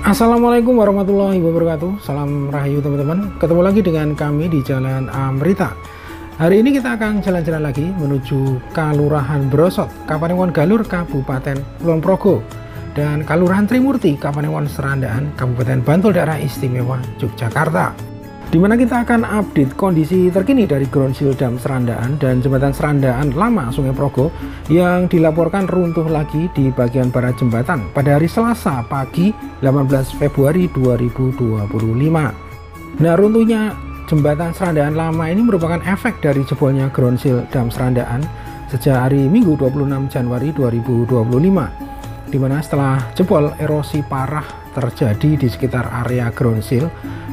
Assalamualaikum warahmatullahi wabarakatuh. Salam rahayu teman-teman. Ketemu lagi dengan kami di Jalan Amrita. Hari ini kita akan jalan-jalan lagi menuju Kalurahan Brosot, Kapanewon Galur, Kabupaten Kulon Progo, dan Kalurahan Trimurti, Kapanewon Serandaan, Kabupaten Bantul, Daerah Istimewa Yogyakarta. Di mana kita akan update kondisi terkini dari Ground Seal Dam Serandaan dan Jembatan Serandaan Lama Sungai Progo yang dilaporkan runtuh lagi di bagian barat jembatan pada hari Selasa pagi 18 Februari 2025. Nah, runtuhnya Jembatan Serandaan Lama ini merupakan efek dari jebolnya Ground Seal Dam Serandaan sejak hari Minggu 26 Januari 2025, di mana setelah jebol erosi parah terjadi di sekitar area Ground Seal,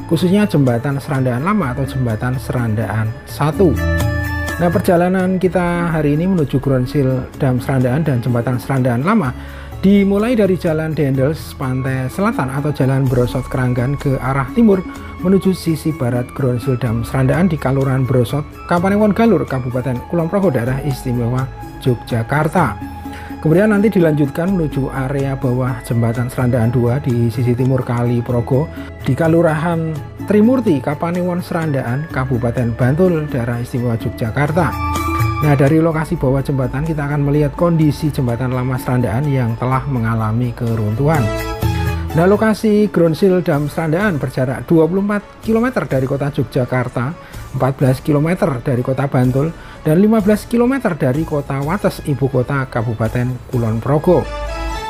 khususnya Jembatan Serandaan Lama atau Jembatan Serandaan 1. Nah, perjalanan kita hari ini menuju Ground Seal Dam Serandaan dan Jembatan Serandaan Lama dimulai dari Jalan Dendels Pantai Selatan atau Jalan Brosot Keranggan ke arah timur menuju sisi barat Ground Seal Dam Serandaan di Kalurahan Brosot, Kapanewon Galur, Kabupaten Kulon Progo, Daerah Istimewa Yogyakarta. Kemudian nanti dilanjutkan menuju area bawah Jembatan Serandaan 2 di sisi timur Kali Progo di Kalurahan Trimurti, Kapanewon Serandaan, Kabupaten Bantul, Daerah Istimewa Yogyakarta. Nah, dari lokasi bawah jembatan kita akan melihat kondisi Jembatan Lama Serandaan yang telah mengalami keruntuhan. Nah, lokasi Ground Seal Dam Serandaan berjarak 24 km dari kota Yogyakarta, 14 km dari kota Bantul, dan 15 km dari kota Wates, ibu kota Kabupaten Kulon Progo.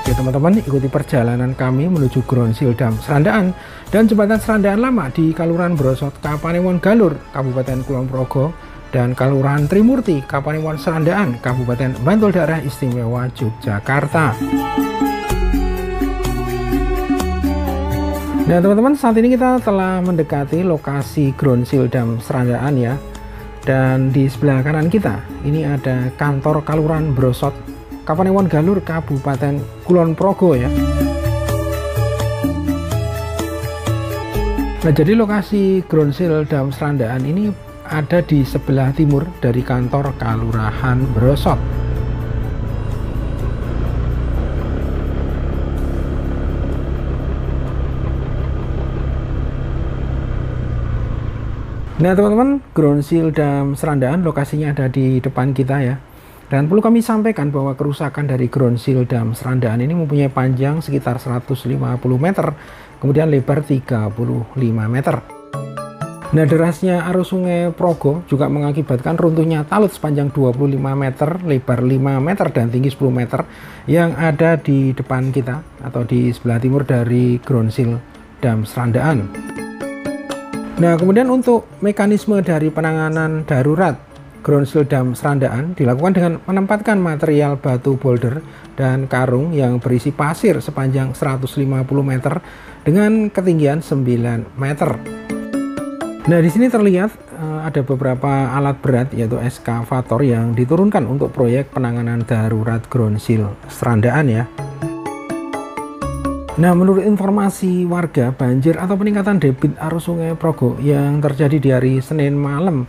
Ya teman-teman, ikuti perjalanan kami menuju Ground Seal Dam Serandaan dan Jembatan Serandaan Lama di Kalurahan Brosot, Kapanewon Galur, Kabupaten Kulon Progo, dan Kalurahan Trimurti, Kapanewon Serandaan, Kabupaten Bantul, Daerah Istimewa Yogyakarta. Nah teman-teman, saat ini kita telah mendekati lokasi Ground Seal Dam Serandaan ya. Dan di sebelah kanan kita ini ada kantor Kalurahan Brosot, Kapanewon Galur, Kabupaten Kulon Progo ya. Nah, jadi lokasi Ground Seal Dam Serandaan ini ada di sebelah timur dari kantor Kalurahan Brosot. Nah teman-teman, Ground Seal Dam Serandaan lokasinya ada di depan kita ya. Dan perlu kami sampaikan bahwa kerusakan dari Ground Seal Dam Serandaan ini mempunyai panjang sekitar 150 meter, kemudian lebar 35 meter. Nah, derasnya arus Sungai Progo juga mengakibatkan runtuhnya talut sepanjang 25 meter, lebar 5 meter, dan tinggi 10 meter yang ada di depan kita atau di sebelah timur dari Ground Seal Dam Serandaan. Nah, kemudian untuk mekanisme dari penanganan darurat Ground Seal Dam Serandaan dilakukan dengan menempatkan material batu boulder dan karung yang berisi pasir sepanjang 150 meter dengan ketinggian 9 meter. Nah, di sini terlihat ada beberapa alat berat yaitu eskavator yang diturunkan untuk proyek penanganan darurat Ground Seal Serandaan ya. Nah, menurut informasi warga, banjir atau peningkatan debit arus Sungai Progo yang terjadi di hari Senin malam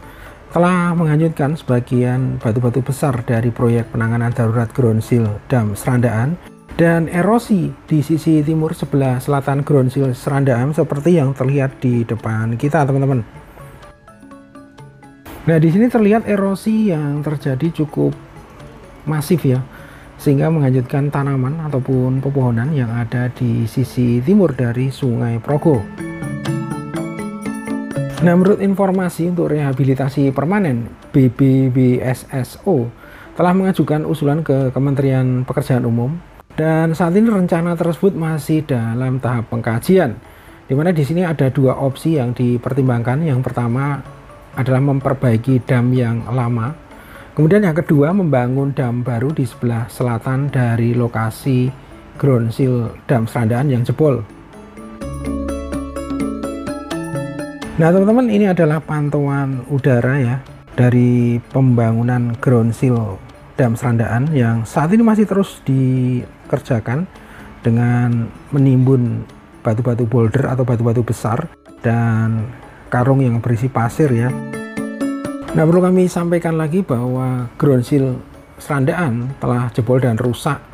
telah menghanyutkan sebagian batu-batu besar dari proyek penanganan darurat Ground Seal Dam Serandaan, dan erosi di sisi timur sebelah selatan Ground Seal Serandaan seperti yang terlihat di depan kita, teman-teman. Nah, di sini terlihat erosi yang terjadi cukup masif ya, sehingga menghanyutkan tanaman ataupun pepohonan yang ada di sisi timur dari Sungai Progo. Nah, menurut informasi untuk rehabilitasi permanen, BBBSSO telah mengajukan usulan ke Kementerian Pekerjaan Umum, dan saat ini rencana tersebut masih dalam tahap pengkajian, di mana di sini ada dua opsi yang dipertimbangkan. Yang pertama adalah memperbaiki dam yang lama, kemudian yang kedua membangun dam baru di sebelah selatan dari lokasi Ground Seal Dam Serandaan yang jebol. Nah teman-teman, ini adalah pantauan udara ya dari pembangunan Ground Seal Dam Serandaan yang saat ini masih terus dikerjakan dengan menimbun batu-batu boulder atau batu-batu besar dan karung yang berisi pasir ya. Nah, perlu kami sampaikan lagi bahwa Ground Seal Serandaan telah jebol dan rusak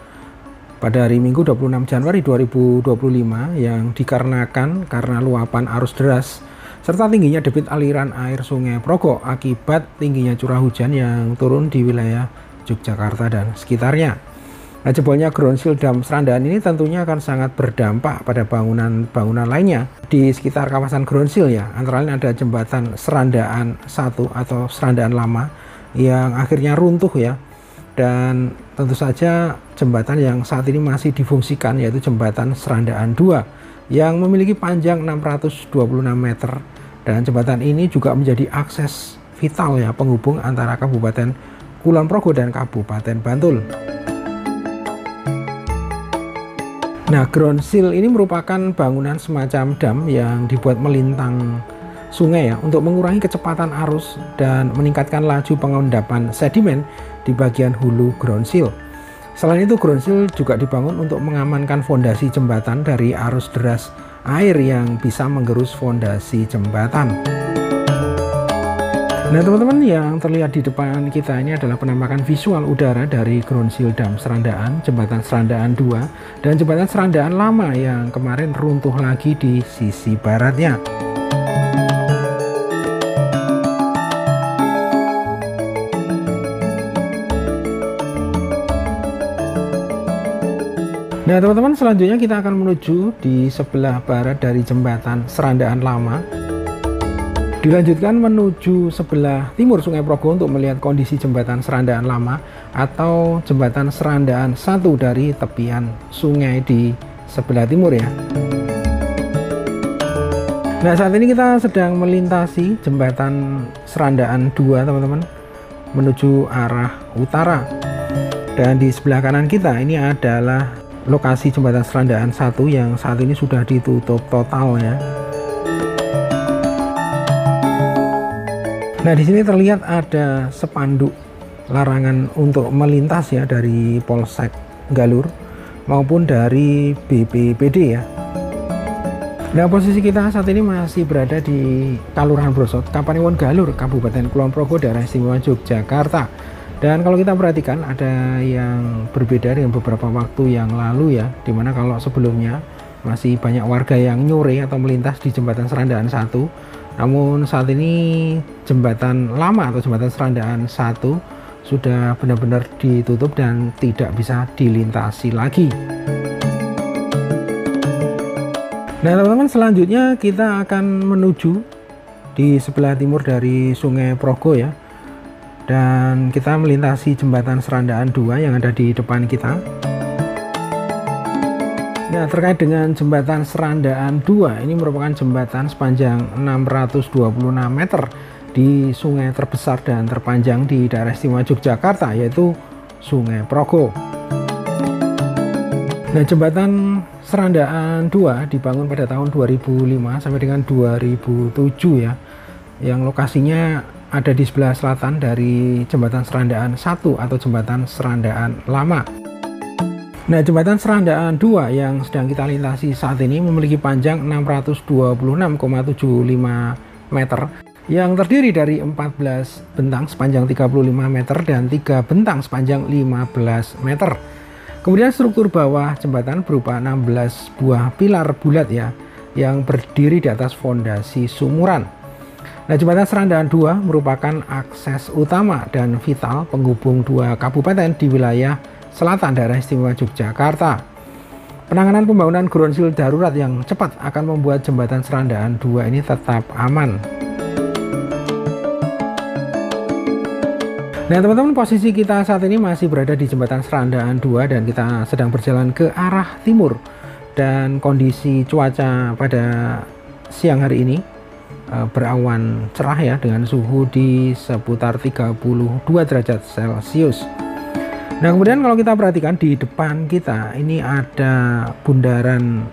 pada hari Minggu 26 Januari 2025 yang dikarenakan karena luapan arus deras serta tingginya debit aliran air Sungai Progo akibat tingginya curah hujan yang turun di wilayah Yogyakarta dan sekitarnya. Nah, jebolnya ground shield dam Serandaan ini tentunya akan sangat berdampak pada bangunan-bangunan lainnya di sekitar kawasan ground shield ya. Antara lain ada jembatan Serandaan 1 atau Serandaan lama yang akhirnya runtuh ya. Dan tentu saja jembatan yang saat ini masih difungsikan yaitu jembatan Serandaan 2 yang memiliki panjang 626 meter. Dan jembatan ini juga menjadi akses vital ya penghubung antara Kabupaten Kulon Progo dan Kabupaten Bantul. Nah, ground shield ini merupakan bangunan semacam dam yang dibuat melintang sungai ya untuk mengurangi kecepatan arus dan meningkatkan laju pengendapan sedimen di bagian hulu ground shield. Selain itu, ground shield juga dibangun untuk mengamankan fondasi jembatan dari arus deras air yang bisa menggerus fondasi jembatan. Nah, teman-teman, yang terlihat di depan kita ini adalah penampakan visual udara dari ground shield dam Serandaan, jembatan Serandaan 2 dan jembatan Serandaan lama yang kemarin runtuh lagi di sisi baratnya. Nah, teman-teman, selanjutnya kita akan menuju di sebelah barat dari jembatan Serandaan lama. Dilanjutkan menuju sebelah timur Sungai Progo untuk melihat kondisi jembatan Serandaan lama atau jembatan Serandaan 1 dari tepian sungai di sebelah timur ya. Nah, saat ini kita sedang melintasi jembatan Serandaan 2 teman-teman menuju arah utara. Dan di sebelah kanan kita ini adalah lokasi jembatan Serandaan 1 yang saat ini sudah ditutup total ya. Nah, di sini terlihat ada spanduk larangan untuk melintas ya dari Polsek Galur maupun dari BPBD ya. Nah, posisi kita saat ini masih berada di Kalurahan Brosot, Kapanewon Galur, Kabupaten Kulon Progo, Daerah Istimewa Yogyakarta. Dan kalau kita perhatikan ada yang berbeda dengan beberapa waktu yang lalu ya, dimana kalau sebelumnya masih banyak warga yang nyore atau melintas di jembatan Serandaan 1. Namun saat ini jembatan lama atau jembatan Serandaan 1 sudah benar-benar ditutup dan tidak bisa dilintasi lagi. Nah, teman-teman, selanjutnya kita akan menuju di sebelah timur dari Sungai Progo ya. Dan kita melintasi jembatan Serandaan 2 yang ada di depan kita. Nah, terkait dengan jembatan Serandaan 2, ini merupakan jembatan sepanjang 626 meter di sungai terbesar dan terpanjang di Daerah Istimewa Yogyakarta, yaitu Sungai Progo. Nah, jembatan Serandaan 2 dibangun pada tahun 2005 sampai dengan 2007 ya, yang lokasinya ada di sebelah selatan dari jembatan Serandaan 1 atau jembatan Serandaan lama. Nah, jembatan Serandaan 2 yang sedang kita lintasi saat ini memiliki panjang 626,75 meter yang terdiri dari 14 bentang sepanjang 35 meter dan 3 bentang sepanjang 15 meter. Kemudian struktur bawah jembatan berupa 16 buah pilar bulat ya yang berdiri di atas fondasi sumuran. Nah, jembatan Serandaan 2 merupakan akses utama dan vital penghubung dua kabupaten di wilayah selatan Daerah Istimewa Yogyakarta. Penanganan pembangunan ground shield darurat yang cepat akan membuat jembatan Serandaan 2 ini tetap aman. Nah, teman-teman, posisi kita saat ini masih berada di jembatan Serandaan 2 dan kita sedang berjalan ke arah timur. Dan kondisi cuaca pada siang hari ini berawan cerah ya dengan suhu di seputar 32 derajat Celcius. Nah, kemudian kalau kita perhatikan di depan kita ini ada bundaran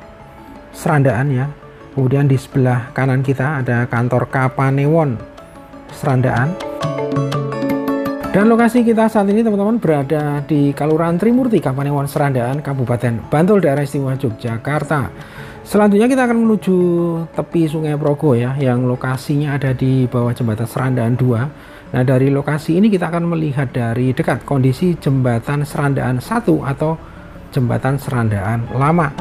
Serandaan ya. Kemudian di sebelah kanan kita ada kantor Kapanewon Serandaan. Dan lokasi kita saat ini teman-teman berada di Kalurahan Trimurti, Kapanewon Serandaan, Kabupaten Bantul, Daerah Istimewa Yogyakarta. Selanjutnya kita akan menuju tepi Sungai Progo ya, yang lokasinya ada di bawah jembatan Serandaan 2. Nah, dari lokasi ini kita akan melihat dari dekat kondisi jembatan Serandaan 1 atau jembatan serandaan lama.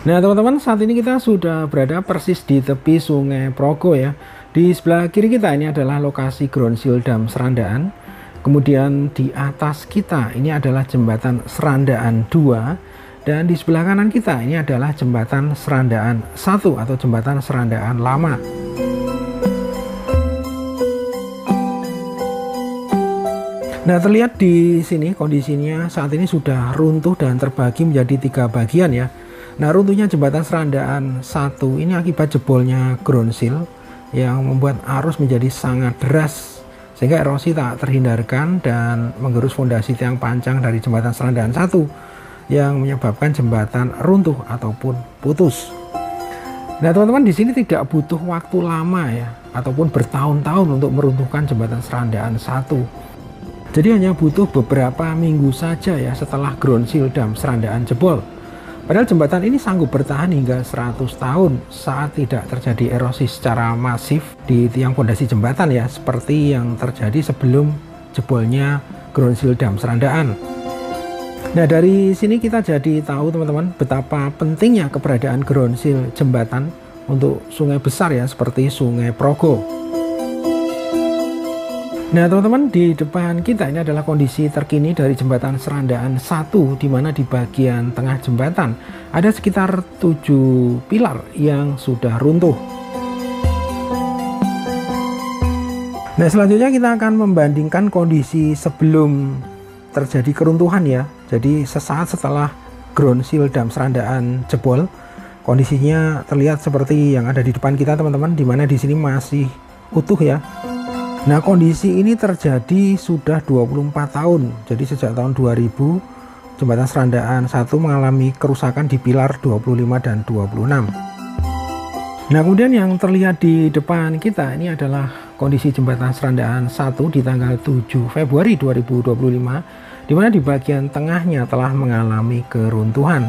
Nah teman-teman, saat ini kita sudah berada persis di tepi Sungai Progo ya. Di sebelah kiri kita ini adalah lokasi ground seal dam Serandaan. Kemudian di atas kita ini adalah jembatan Serandaan 2. Dan di sebelah kanan kita ini adalah jembatan Serandaan 1 atau jembatan Serandaan lama. Nah terlihat di sini kondisinya saat ini sudah runtuh dan terbagi menjadi 3 bagian ya. Nah runtuhnya jembatan Serandaan 1 ini akibat jebolnya ground seal yang membuat arus menjadi sangat deras sehingga erosi tak terhindarkan dan menggerus fondasi tiang pancang dari jembatan Serandaan 1 yang menyebabkan jembatan runtuh ataupun putus. Nah teman-teman, di sini tidak butuh waktu lama ya ataupun bertahun-tahun untuk meruntuhkan jembatan Serandaan 1. Jadi hanya butuh beberapa minggu saja ya setelah ground seal dam Serandaan jebol. Padahal jembatan ini sanggup bertahan hingga 100 tahun saat tidak terjadi erosi secara masif di tiang fondasi jembatan ya, seperti yang terjadi sebelum jebolnya ground seal dam Serandaan. Nah dari sini kita jadi tahu teman-teman betapa pentingnya keberadaan ground seal jembatan untuk sungai besar ya seperti Sungai Progo. Nah teman-teman, di depan kita ini adalah kondisi terkini dari jembatan Serandaan 1, di mana di bagian tengah jembatan ada sekitar 7 pilar yang sudah runtuh. Nah selanjutnya kita akan membandingkan kondisi sebelum terjadi keruntuhan ya. Jadi sesaat setelah ground seal dam Serandaan jebol, kondisinya terlihat seperti yang ada di depan kita teman-teman, di mana di sini masih utuh ya. Nah kondisi ini terjadi sudah 24 tahun. Jadi sejak tahun 2000 jembatan Serandaan 1 mengalami kerusakan di pilar 25 dan 26. Nah kemudian yang terlihat di depan kita ini adalah kondisi jembatan Serandaan 1 di tanggal 7 Februari 2025, di mana di bagian tengahnya telah mengalami keruntuhan.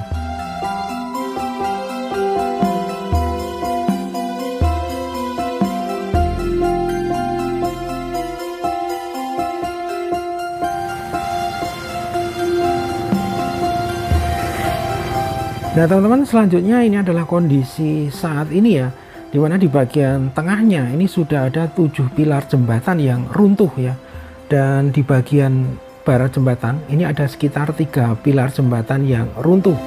Nah teman-teman, selanjutnya ini adalah kondisi saat ini ya, dimana di bagian tengahnya ini sudah ada 7 pilar jembatan yang runtuh ya, dan di bagian barat jembatan ini ada sekitar 3 pilar jembatan yang runtuh,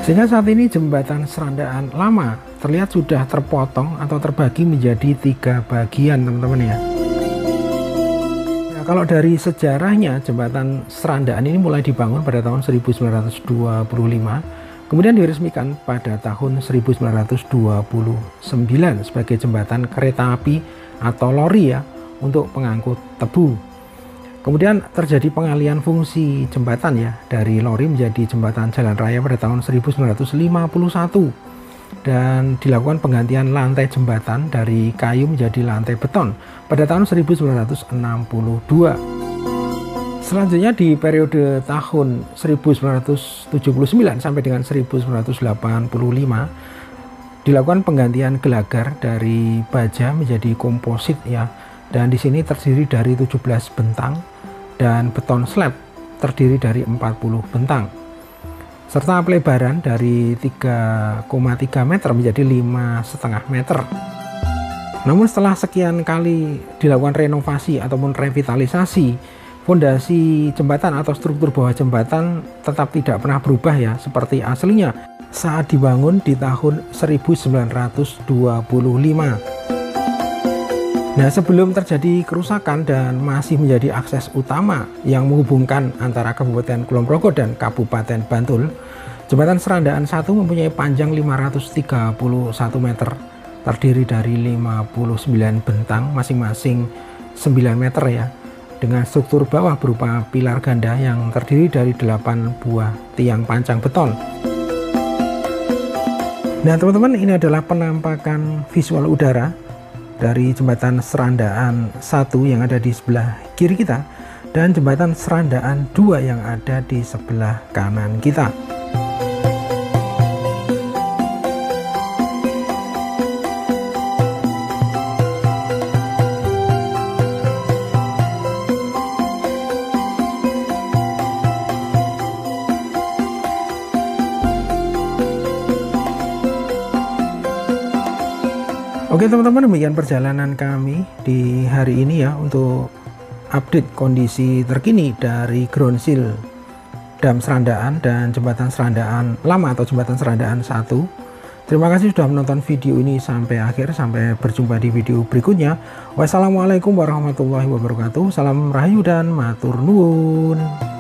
sehingga saat ini jembatan Serandaan lama terlihat sudah terpotong atau terbagi menjadi 3 bagian teman-teman ya. Kalau dari sejarahnya, jembatan Serandaan ini mulai dibangun pada tahun 1925, kemudian diresmikan pada tahun 1929 sebagai jembatan kereta api atau lori ya untuk pengangkut tebu. Kemudian terjadi pengalihan fungsi jembatan ya dari lori menjadi jembatan jalan raya pada tahun 1951. Dan dilakukan penggantian lantai jembatan dari kayu menjadi lantai beton pada tahun 1962. Selanjutnya di periode tahun 1979 sampai dengan 1985 dilakukan penggantian gelagar dari baja menjadi komposit ya, dan di sini terdiri dari 17 bentang dan beton slab terdiri dari 40 bentang, serta pelebaran dari 3,3 meter menjadi 5,5 meter. Namun setelah sekian kali dilakukan renovasi ataupun revitalisasi, fondasi jembatan atau struktur bawah jembatan tetap tidak pernah berubah ya seperti aslinya saat dibangun di tahun 1925. Nah sebelum terjadi kerusakan dan masih menjadi akses utama yang menghubungkan antara Kabupaten Kulon Progo dan Kabupaten Bantul, jembatan Serandaan 1 mempunyai panjang 531 meter, terdiri dari 59 bentang masing-masing 9 meter ya, dengan struktur bawah berupa pilar ganda yang terdiri dari 8 buah tiang pancang beton. Nah teman-teman, ini adalah penampakan visual udara dari jembatan Serandaan 1 yang ada di sebelah kiri kita dan jembatan Serandaan 2 yang ada di sebelah kanan kita. Oke teman-teman, demikian perjalanan kami di hari ini ya untuk update kondisi terkini dari ground seal dam Serandaan dan jembatan Serandaan lama atau jembatan Serandaan 1. Terima kasih sudah menonton video ini sampai akhir. Sampai berjumpa di video berikutnya. Wassalamualaikum warahmatullahi wabarakatuh. Salam rahayu dan matur nuwun.